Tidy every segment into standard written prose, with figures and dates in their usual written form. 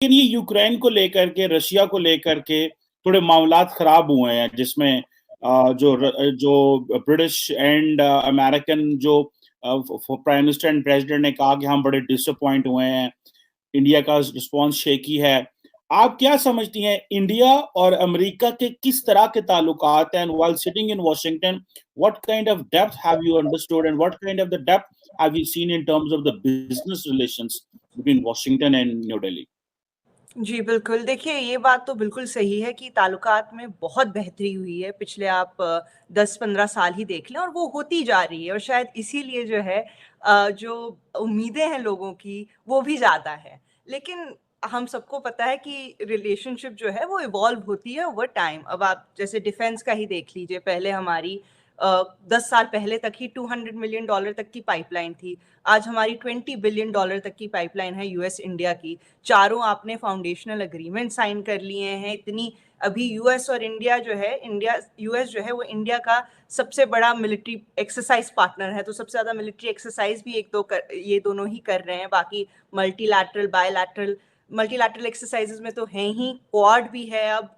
लेकिन ये यूक्रेन को लेकर के, रशिया को लेकर के थोड़े मामलात खराब हुए हैं, जिसमें जो ब्रिटिश एंड अमेरिकन जो प्राइम मिनिस्टर एंड प्रेसिडेंट ने कहा कि हम बड़े डिसअपॉइंट हुए हैं, इंडिया का रिस्पॉन्स शेकी है। आप क्या समझती हैं, इंडिया और अमेरिका के किस तरह के ताल्लुकात हैं? While sitting in Washington, what kind of depth have you understood and what kind of the depth have you seen in terms of the business relations between Washington and New Delhi? जी, बिल्कुल। देखिए, ये बात तो बिल्कुल सही है कि ताल्लुकात में बहुत बेहतरी हुई है, पिछले आप 10-15 साल ही देख लें और वो होती जा रही है और शायद इसीलिए जो है जो उम्मीदें हैं लोगों की, वो भी ज़्यादा है। लेकिन हम सबको पता है कि रिलेशनशिप जो है वो इवॉल्व होती है ओवर टाइम। अब आप जैसे डिफेंस का ही देख लीजिए, पहले हमारी 10 साल पहले तक ही $200 मिलियन तक की पाइपलाइन थी। आज हमारी $20 बिलियन तक की पाइपलाइन है यूएस इंडिया की। चारों आपने फाउंडेशनल एग्रीमेंट साइन कर लिए हैं। इतनी अभी यूएस और इंडिया जो है, यूएस जो है वो इंडिया का सबसे बड़ा मिलिट्री एक्सरसाइज पार्टनर है, तो सबसे ज़्यादा मिलिट्री एक्सरसाइज भी ये दोनों ही कर रहे हैं। बाकी मल्टीलैटरल एक्सरसाइजेज में तो हैं ही, क्वाड भी है अब।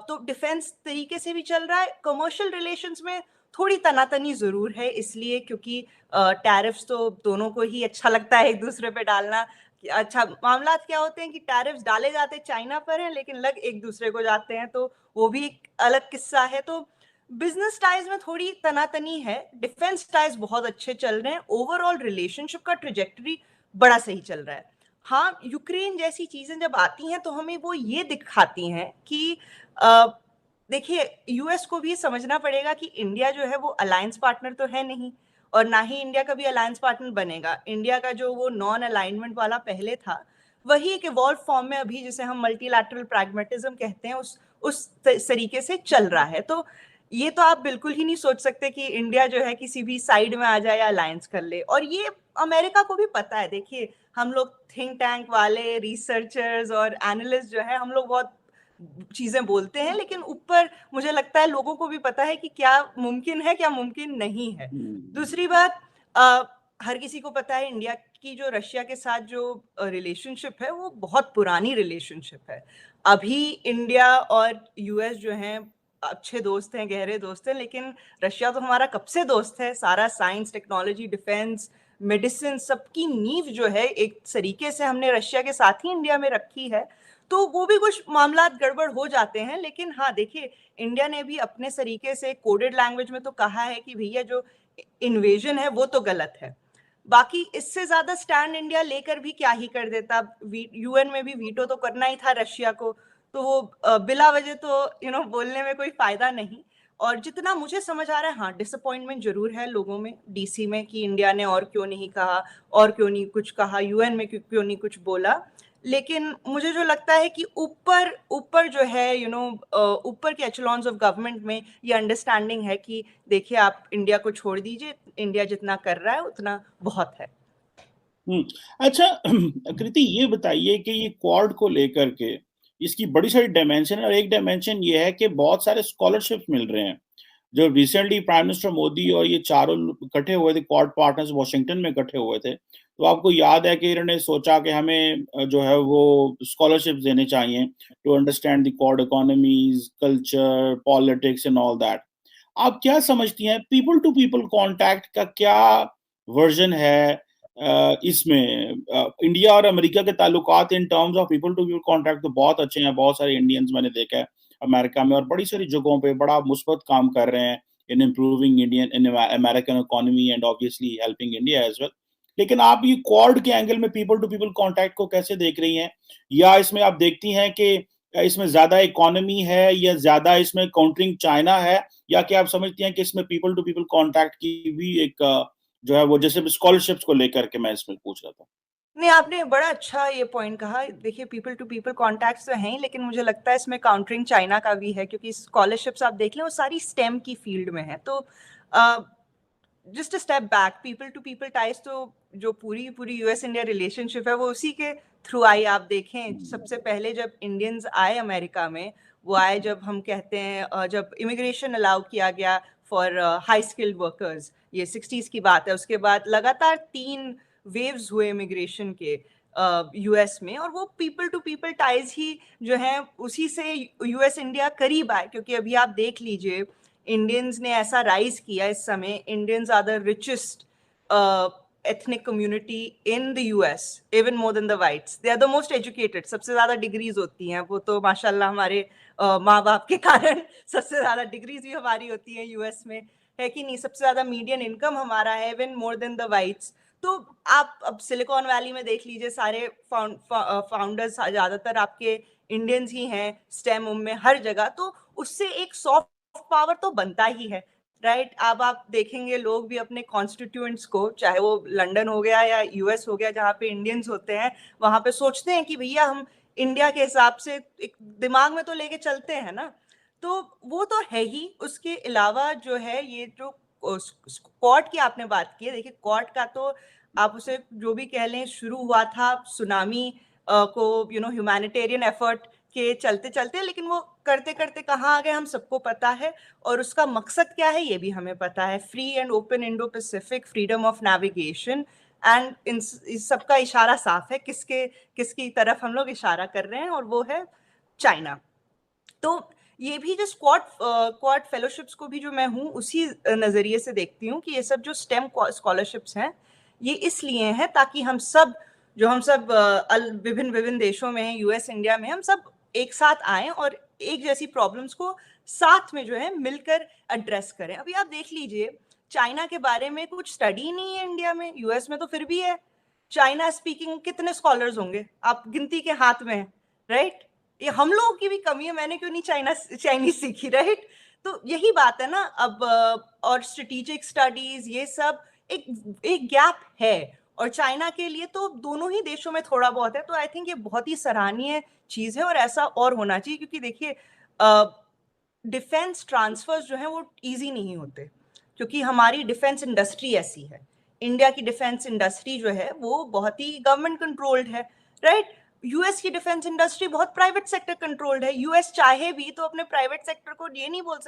तो डिफेंस तरीके से भी चल रहा है। कमर्शियल रिलेशंस में थोड़ी तनातनी ज़रूर है, इसलिए क्योंकि टैरिफ्स तो दोनों को ही अच्छा लगता है एक दूसरे पे डालना। अच्छा, मामला क्या होते हैं कि टैरिफ्स डाले जाते चाइना पर हैं, लेकिन लग एक दूसरे को जाते हैं, तो वो भी एक अलग किस्सा है। तो बिजनेस टाइज में थोड़ी तनातनी है, डिफेंस टाइज बहुत अच्छे चल रहे हैं। ओवरऑल रिलेशनशिप का ट्रेजेक्टरी बड़ा सही चल रहा है। हाँ, यूक्रेन जैसी चीजें जब आती हैं तो हमें वो ये दिखाती हैं कि देखिए, यूएस को भी समझना पड़ेगा कि इंडिया जो है वो अलायंस पार्टनर तो है नहीं, और ना ही इंडिया का भी अलायंस पार्टनर बनेगा। इंडिया का जो वो नॉन अलाइनमेंट वाला पहले था, वही एक इवॉल्व फॉर्म में अभी, जिसे हम मल्टीलैटरल प्रैग्मेटिज्म कहते हैं, उस तरीके से चल रहा है। तो ये तो आप बिल्कुल ही नहीं सोच सकते कि इंडिया जो है किसी भी साइड में आ जाए या अलायंस कर ले। और ये अमेरिका को भी पता है। देखिए, हम लोग थिंक टैंक वाले रिसर्चर्स और एनालिस्ट जो है, हम लोग बहुत चीजें बोलते हैं, लेकिन ऊपर मुझे लगता है लोगों को भी पता है कि क्या मुमकिन है, क्या मुमकिन नहीं है। दूसरी बात, हर किसी को पता है इंडिया की जो रशिया के साथ जो रिलेशनशिप है वो बहुत पुरानी रिलेशनशिप है। अभी इंडिया और यूएस जो हैं अच्छे दोस्त हैं, गहरे दोस्त हैं, लेकिन रशिया तो हमारा कब से दोस्त है। सारा साइंस, टेक्नोलॉजी, डिफेंस, मेडिसिन, सबकी नींव जो है एक तरीके से हमने रशिया के साथ ही इंडिया में रखी है। तो वो भी कुछ मामला गड़बड़ हो जाते हैं। लेकिन हाँ, देखिए, इंडिया ने भी अपने तरीके से कोडेड लैंग्वेज में तो कहा है कि भैया जो इन्वेजन है वो तो गलत है। बाकी इससे ज्यादा स्टैंड इंडिया लेकर भी क्या ही कर देता। यूएन में भी वीटो तो करना ही था रशिया को, तो वो बिला वजह तो बोलने में कोई फायदा नहीं। और जितना मुझे समझ आ रहा है, हाँ, डिसअपॉइंटमेंट जरूर है लोगों में, डीसी में, कि इंडिया ने और क्यों नहीं कहा, और क्यों नहीं कुछ कहा, यूएन में क्यों नहीं कुछ बोला। लेकिन मुझे जो लगता है कि ऊपर ऊपर जो है ऊपर के एचेलॉन्स ऑफ गवर्नमेंट में ये अंडरस्टैंडिंग है कि देखिए, आप इंडिया को छोड़ दीजिए, इंडिया जितना कर रहा है उतना बहुत है। अच्छा, कृति ये बताइए कि ये क्वाड को लेकर के इसकी बड़ी सारी डायमेंशन है, और एक डायमेंशन ये है कि बहुत सारे स्कॉलरशिप्स मिल रहे हैं। जो रिसेंटली प्राइम मिनिस्टर मोदी और ये चारों इकट्ठे हुए थे, क्वाड पार्टनर्स वॉशिंगटन में इकट्ठे हुए थे, तो आपको याद है कि इन्होंने सोचा कि हमें जो है वो स्कॉलरशिप देने चाहिए to understand the quad economies, culture, politics and all that. आप क्या समझती हैं, पीपल टू पीपल कांटेक्ट का क्या वर्जन है इसमें? इंडिया और अमेरिका के ताल्लुकात in terms of people to people contact तो बहुत अच्छे हैं, बहुत सारे इंडियंस मैंने देखा है अमेरिका में और बड़ी सारी जगहों पे बड़ा मुस्बत काम कर रहे हैं in improving Indian in American economy and obviously helping India as well. लेकिन आप ये क्वाड के एंगल में पीपल टू पीपल कांटेक्ट को कैसे देख रही हैं? या इसमें आप देखती हैं कि इसमें ज्यादा इकोनॉमी है या ज्यादा इसमें काउंटरिंग चाइना है, या क्या आप समझती हैं कि इसमें पीपल टू पीपल कांटेक्ट की भी एक जो है वो, जैसे स्कॉलरशिप्स को लेकर के मैं इसमें पूछ रहा था। नहीं, आपने बड़ा अच्छा ये पॉइंट कहा। देखिए, पीपल टू पीपल कॉन्टैक्ट्स तो हैं ही, लेकिन मुझे लगता है इसमें काउंटरिंग चाइना का भी है, क्योंकि स्कॉलरशिप्स आप देख लें वो सारी स्टेम की फील्ड में है। तो just a step back, people to people ties तो जो पूरी पूरी यूएस इंडिया रिलेशनशिप है वो उसी के थ्रू आई। आप देखें, सबसे पहले जब इंडियंस आए अमेरिका में, वो आए जब हम कहते हैं जब इमिग्रेशन अलाउ किया गया फॉर हाई स्किल्ड वर्कर्स, ये 60s की बात है। उसके बाद लगातार 3 वेव्स हुए इमिग्रेशन के। यूएस में, और वो पीपल टू पीपल टाइज ही जो है उसी से यूएस इंडिया करीब आए, क्योंकि अभी आप देख लीजिए इंडियंस ने ऐसा राइज किया इस समय, Indians are the richest ethnic community in the US, even more than the whites. They are the most educated. सबसे ज्यादा डिग्रीज होती हैं, वो तो माशाल्लाह हमारे माँ बाप के कारण सबसे ज्यादा डिग्रीज भी हमारी होती हैं यूएस में, है कि नहीं? सबसे ज्यादा मीडियन इनकम हमारा है, even more than the whites. तो आप अब सिलिकॉन वैली में देख लीजिए, सारे फाउंडर्स ज्यादातर आपके इंडियंस ही हैं, स्टेम में हर जगह, तो उससे एक सॉफ्ट पावर तो बनता ही है, राइट? अब आप देखेंगे लोग भी अपने कॉन्स्टिट्यूएंट्स को, चाहे वो लंदन हो गया या यूएस हो गया जहाँ पे इंडियंस होते हैं, वहां पे सोचते हैं कि भैया हम इंडिया के हिसाब से एक दिमाग में तो लेके चलते हैं ना, तो वो तो है ही। उसके अलावा जो है ये जो क्वाड की आपने बात की है, देखिए क्वाड का तो आप उसे जो भी कह लें, शुरू हुआ था सुनामी को ह्यूमैनिटेरियन एफर्ट के चलते चलते, लेकिन वो करते करते कहाँ आ गए हम सबको पता है, और उसका मकसद क्या है ये भी हमें पता है, free and open Indo Pacific, freedom of navigation, and इस सबका इशारा साफ है किसकी तरफ हम लोग इशारा कर रहे हैं, और वो है चाइना। तो ये भी जो क्वाड फेलोशिप्स को भी जो मैं हूँ उसी नजरिए से देखती हूँ कि ये सब जो स्टेम स्कॉलरशिप्स हैं ये इसलिए हैं ताकि हम सब विभिन्न विभिन्न देशों में हैं, यूएस इंडिया में, हम सब एक साथ आए और एक जैसी प्रॉब्लम्स को साथ में जो है मिलकर एड्रेस करें। अभी आप देख लीजिए चाइना के बारे में कुछ स्टडी नहीं है इंडिया में, यूएस में तो फिर भी है। चाइना स्पीकिंग कितने स्कॉलर्स होंगे, आप गिनती के हाथ में है, राइट? ये हम लोगों की भी कमी है, मैंने क्यों नहीं चाइनीज सीखी, राइट? तो यही बात है ना। अब और स्ट्रेटेजिक स्टडीज ये सब एक गैप है, और चाइना के लिए तो दोनों ही देशों में थोड़ा बहुत है, तो आई थिंक ये बहुत ही सराहनीय चीज है और ऐसा और होना चाहिए, क्योंकि देखिए डिफेंस ट्रांसफर्स जो है वो इजी नहीं होते, क्योंकि हमारी डिफेंस इंडस्ट्री ऐसी है। इंडिया की डिफेंस इंडस्ट्री जो है वो बहुत ही गवर्नमेंट कंट्रोल्ड है, राइट? यूएस की डिफेंस इंडस्ट्री बहुत प्राइवेट सेक्टर कंट्रोल्ड है। यूएस चाहे भी तो अपने प्राइवेट सेक्टर को ये नहीं बोल सकता